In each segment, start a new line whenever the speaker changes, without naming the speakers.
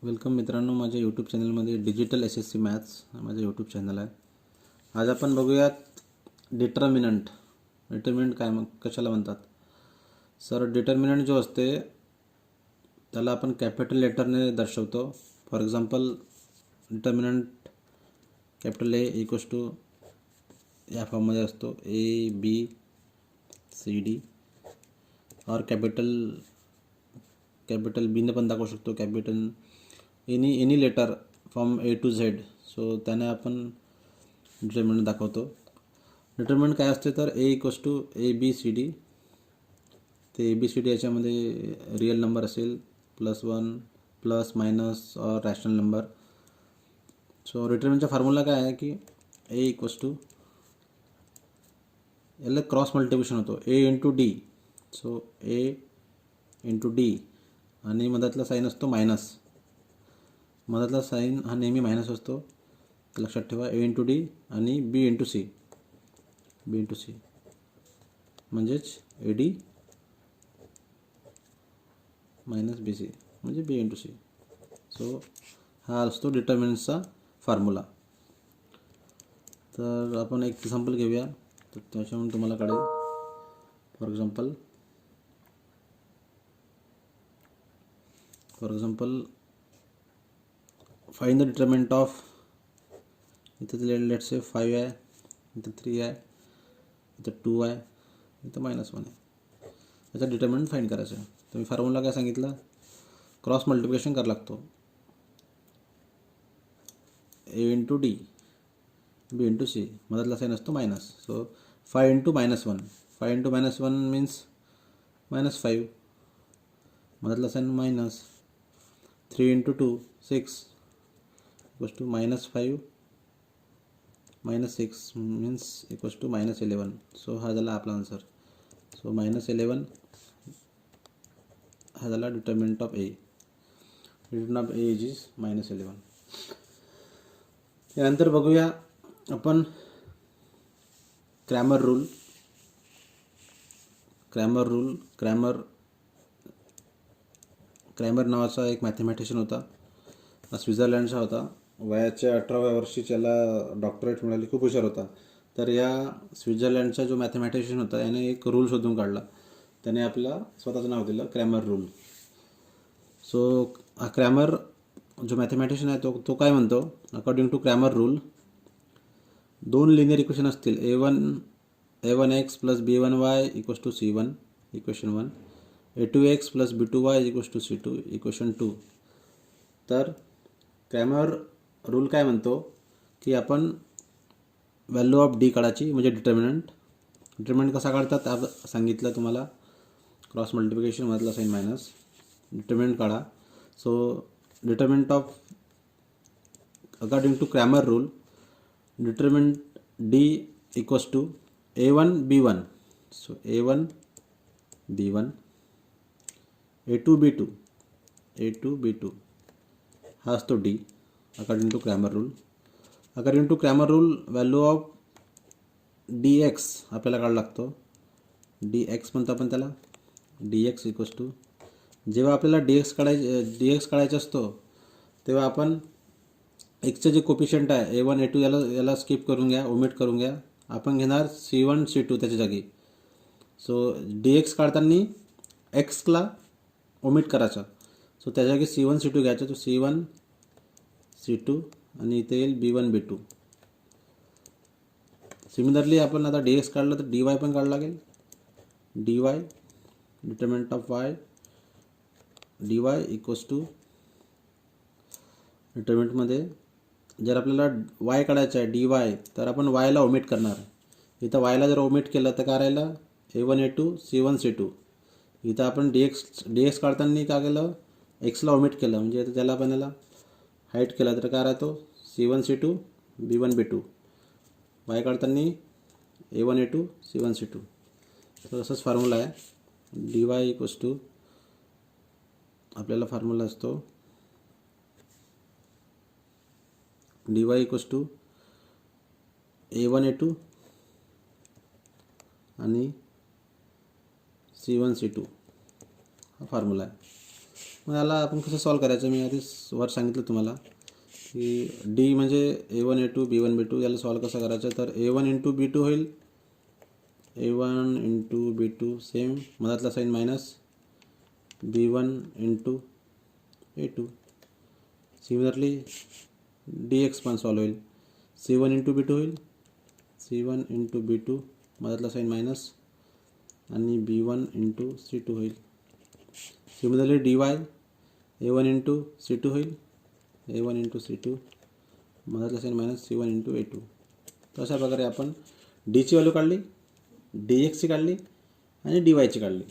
Welcome मित्रांनो, माझ्या YouTube चॅनलमध्ये डिजिटल SSC मॅथ्स हा माझा यूट्यूब चॅनल आहे. आज आपण बघूयात डिटर्मिनंट. डिटर्मिनंट काय मग कशाला म्हणतात? सर, डिटर्मिनंट जो असते त्याला आपण कॅपिटल लेटरने दर्शवतो. For example, determinant capital A equals to या फॉर्ममध्ये असतो ABCD, और कॅपिटल बीने पण दाखवू शकतो, capital any letter from A to Z. So त्याने आपण डिटर्मिनंट दाखवतो. डिटर्मिनंट काय असते तर A इक्वल्स टू ABCD. ते ABCD याच्यामध्ये रिअल नंबर असेल, +1 plus minus irrational number. So डिटर्मिनंटचा फॉर्म्युला काय आहे की A इक्वल्स टू, याला क्रॉस मल्टिप्लिकेशन होतो A into D. So A into D आणि मधातला साईन असतो मायनस. मधातला साईन हा नेहमी मायनस असतो, लक्षात ठेवा. A इंटू D आणि B इंटू C. म्हणजेच AD मायनस BC म्हणजे B इंटू C. सो हा असतो डिटर्मिनंटचा फॉर्म्युला. तर आपण एक एक्झाम्पल घेऊया, तर त्याच्यामुळे तुम्हाला कळेल. For example find the determinant of, इथं लेट्स से 5 आहे, इथं 3 आहे, इथं 2 आहे, इथं -1 आहे. याचा डिटर्मिनंट फाइंड करायचं आहे. तर मी फॉर्म्युला काय सांगितलं, क्रॉस मल्टिप्लिकेशन करावं लागतो. A into D, B into C, मधातला साईन असतो minus. So 5 into -1, 5 into -1 means -5, मधातला sign minus. 3 into 2 6 equals to -5 -6 means equals to -11. So हा झाला आपला आन्सर. सो -11 हा झाला determinant of A. Determinant of A is -11. त्यानंतर बघूया आपण क्रॅमर रूल. क्रॅमर नावाचा एक मॅथमॅटिशियन होता, स्वित्झर्लंडचा होता. वयाच्या 18व्या वर्षी त्याला डॉक्टरेट मिळाली. खूप हुशार होता. तर या स्वित्झर्लंडचा जो मॅथमॅटिशियन होता याने एक रूल शोधून काढला. त्याने आपला स्वतःचं नाव दिलं क्रॅमर रूल. सो हा क्रॅमर जो मॅथमॅटिशियन आहे तो काय म्हणतो, according to Cramer rule, 2 linear equation असतील, a1x plus b1y equals to c1 equation 1, a2x plus b2y equals to c2 equation 2. तर क्रॅमर रूल काय म्हणतो की आपण व्हॅल्यू ऑफ D काढायची, म्हणजे डिटर्मिनंट कसा काढतात सांगितलं तुम्हाला. क्रॉस मल्टिप्लिकेशन, मधला साईन मायनस, डिटर्मिनंट काढा. So determinant of, according to Cramer rule, determinant D equals to a1 b1. So a1 b1, a2 b2 हा असतो D according to Cramer rule. According to Cramer rule value of dx आपल्याला काढायला लागतो. dx म्हणतो आपण त्याला. dx equals to, जेव्हा आपल्याला dx काढायचा असतो तेव्हा आपण एक्सचे जे कोपिशंट आहे a1 a2 याला स्किप करून घ्या, ओमिट करून घ्या. आपण घेणार c1 c2 त्याच्या जागी. सो dx काढताना एक्सला ओमिट करायचा. सो त्याच्या जागी c1 c2 घ्यायचं. तो c1 c2 आणि इथे येईल b1 b2. सिमिलरली आपण आता dx काढलं तर dy पण काढावं लागेल. dy, determinant of y, dy equals to, डिटर्मिनंटमध्ये जर आपल्याला y काढायचं आहे dy, तर आपण yला ओमिट करणार. इथं yला जर ओमिट केलं तर काय राहिलं, a1 a2 c1 c2. इथं आपण dx काढताना काय केलं, एक्सला ओमिट केलं, म्हणजे आता त्याला आपण याला हाईट केला तर काय राहतो, c1 c2 b1 b2. y काढताना a1 a2 c1 c2. तर असंच फॉर्म्युला आहे. dy इक्वल्स टू, आपल्याला फॉर्म्युला असतो dy equals to a1 a2 आणि c1 c2 हा फॉर्म्युला आहे. मग याला आपण कसं सॉल्व करायचं, मी आधीच वर सांगितलं तुम्हाला की डी म्हणजे A1 A2 B1 B2, याला सॉल्व कसं करायचं, तर A1 इंटू B2 होईल, A1 इंटू B2 सेम, मधातला sign minus, B1 into A2. Similarly DX पण सॉल्व होईल, C1 इंटू B2 होईल, C1 into B2 मधातला sign minus आणि B1 इंटू C2 होईल. Similarly DY A1 into C2 होईल, A1 into C2 मधातला sign minus C1 into A2. तर अशा प्रकारे आपण डीची व्हॅल्यू काढली, DXची काढली आणि DYची काढली.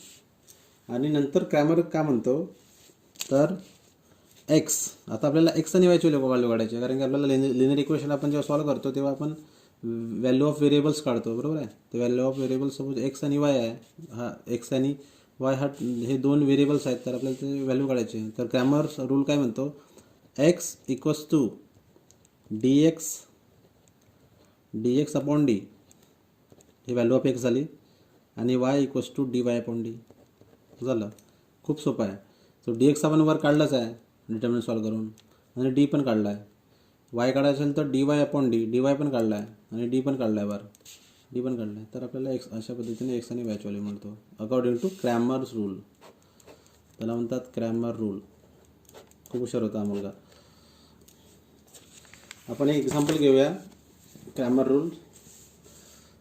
आणि नंतर क्रॅमर काय म्हणतो, तर एक्स, आता आपल्याला एक्स आणि वायची व्हॅल्यू काढायची, कारण की आपल्याला लिनियर इक्वेशन आपण जेव्हा सॉल्व करतो तेव्हा आपण व्हॅल्यू ऑफ व्हेरिएबल्स काढतो, बरोबर आहे. तर value of variables suppose x आणि वाय आहे, हा एक्स आणि वाय हा हे दोन व्हेरिएबल्स आहेत, तर आपल्याला ते व्हॅल्यू काढायचे. तर क्रॅमर रूल काय म्हणतो, X equals to DX upon D, ही व्हॅल्यू ऑफ एक्स झाली, आणि Y equals to DY upon D झालं. खूप सोपं आहे. सो DX आपण वर काढलाच आहे डिटर्मिनंट सॉल्व करून, आणि डी पण काढला आहे. वाय काढायचं असेल तर DY अपॉन डी, DY पण काढला आहे आणि डी पण काढला आहे, वर डी पण काढला आहे. तर आपल्याला एक्स अशा पद्धतीने एक्स आणि वायची व्हॅल्यू मिळतो अकॉर्डिंग टू क्रॅमर्स रूल. त्याला म्हणतात क्रॅमर रूल. खूप हुशार होता हा मुलगा. आपण एक एक्झाम्पल घेऊया, Cramer rule.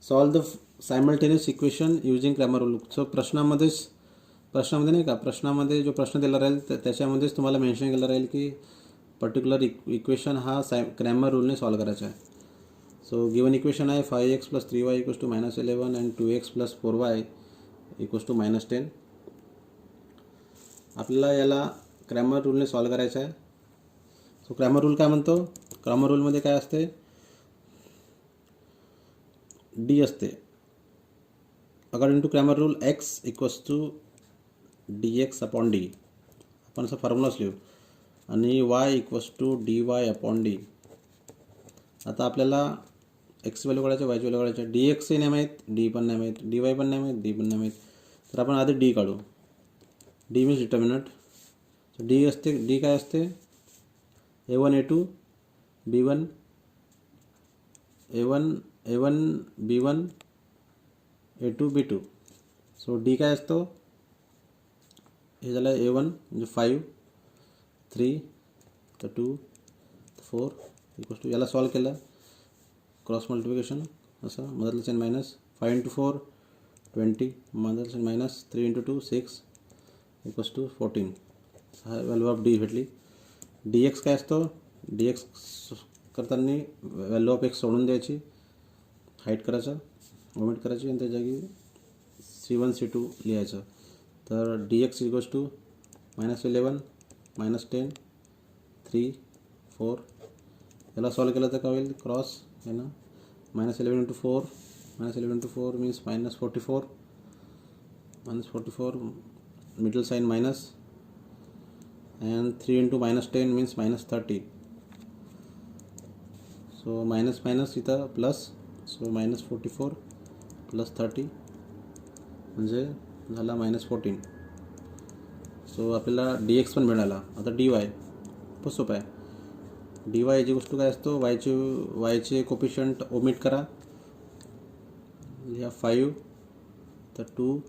Solve the simultaneous equation using Cramer rule. So प्रश्नामध्ये नाही का, प्रश्नामध्ये जो प्रश्न दिला राहील त्याच्यामध्येच तुम्हाला मेन्शन केलं राहील की पर्टिक्युलर इक्वेशन हा क्रॅमर रूलने सॉल्व करायचा आहे. सो गिवन इक्वेशन आहे 5x + 3y = -11 and 2x + 4y = -10. आपल्याला याला क्रॅमर रूलने सॉल्व करायचं आहे. सो क्रॅमर रूल काय म्हणतो, क्रॅमर रूलमध्ये काय असते, डी असते. According to Cramer rule X equals to DX upon D, आपण असं फॉर्म्युलाच लिहू, आणि Y equals to DY upon D. आता आपल्याला एक्स व्हॅल्यू काढायचं, वायची व्हॅल्यू काढायचं. DX नाही माहीत, डी पण नाही माहीत, DY पण नाही माहीत, डी पण नाही माहीत. तर आपण आधी डी काढू. D means determinant. डी असते, डी काय असते, A1 A2 B1 A1 B1 A2 B2. So D काय असतो, हे झालं A1 म्हणजे 5, 3 तर 2 4 इक्वल्स टू, याला सॉल्व केलं क्रॉस मल्टिप्लिकेशन असं, मधातलं साईन मायनस, 5 × 4 20, मधातलं साईन मायनस, 3 × 2 6 इक्वल्स टू 14. हा व्हॅल्यू ऑफ डी भेटली. DX काय असतो, DX करताना व्हॅल्यू ऑफ एक्स सोडून द्यायची, हाईट करायचं, ओमिट करायची, आणि त्या जागी C1 C2 लिहायचं. तर DX इक्वल्स टू -11 -10 3 4. याला सॉल्व केलं तर काय होईल, क्रॉस आहे ना, -11 × 4 -11 × 4 means -44 middle sign minus, and 3 × -10 means -30. so minus इथं प्लस, सो -44 + 30 म्हणजे झाला -14. सो आपल्याला DX पण मिळाला. आता DY खूप सोपं आहे. DY जी गोष्ट काय असतो, वायचे कोपिशंट ओमिट करा, लिहा 5 तर 2,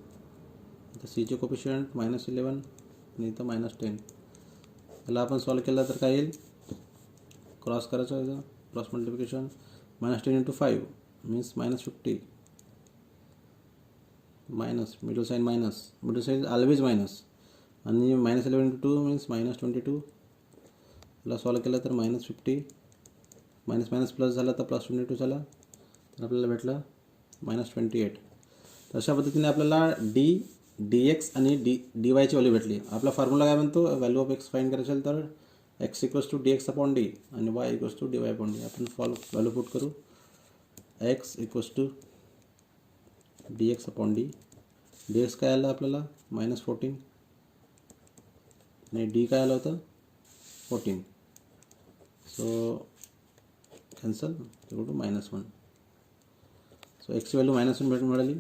इथं सीचे कोपिशंट -11 आणि इथं -10. याला आपण सॉल्व केलं तर काय येईल, क्रॉस करायचं, इथं cross multiplication, -10 × 5 means -50, minus middle sign always minus, आणि -11 × 2 मीन्स -22. याला सॉल्व केलं तर -50, मायनस प्लस झाला तर +22 झाला, तर आपल्याला भेटलं -28. तर अशा पद्धतीने आपल्याला DX आणि DYची व्हॅल्यू भेटली. आपला फॉर्म्युला काय म्हणतो, व्हॅल्यू ऑफ एक्स फाइंड करायचं असेल तर X equals to DX upon D आणि Y equals to DY upon D. आपण व्हॅल्यू पुट करू, X equals to DX upon D. DX काय आलं आपल्याला -14, आणि डी काय आलं होतं 14. So cancel, equal to -1. So एक्सची व्हॅल्यू -1 मिळाली.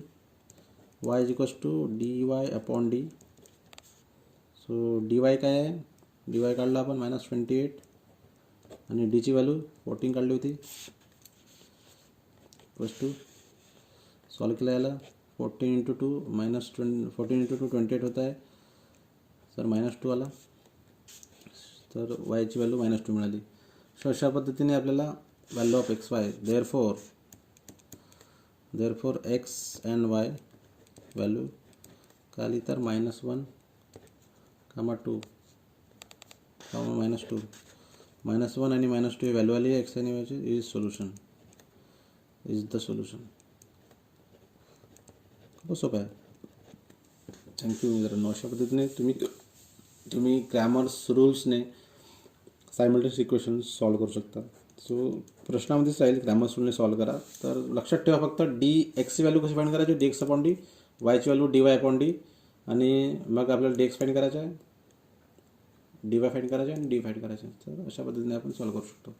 y is equals to DY upon D. So D Y काय आहे, डी वाय काढला आपण -28 आणि डीची व्हॅल्यू 14 काढली होती. प्लस 2 सॉल्व केलं याला 14 × 2 14 × 2 28 होत आहे सर -2 आला, तर वायची व्हॅल्यू -2 मिळाली. सो अशा पद्धतीने आपल्याला value of X Y therefore X and Y value काली तर -1, -2, -2 -1 आणि -2 ही व्हॅल्यू आली एक्स आणि वायची. Is the solution. खूप सोपं आहे. थँक्यू मित्रांनो. अशा पद्धतीने तुम्ही ग्रॅमर्स रूल्सने सायमल्टेनियस इक्वेशन सॉल्व करू शकता. सो प्रश्नामध्येच राहील ग्रॅमर्स रूलने सॉल्व करा. तर लक्षात ठेवा फक्त डी एक्सची व्हॅल्यू कशी फाइंड करायची, dx/d, वायची व्हॅल्यू dy/d आणि मग आपल्याला dx फाइंड करायचं आहे, dy फाइंड करायचं आहे आणि d फाइंड करायचं आहे. तर अशा पद्धतीने आपण सॉल्व करू शकतो.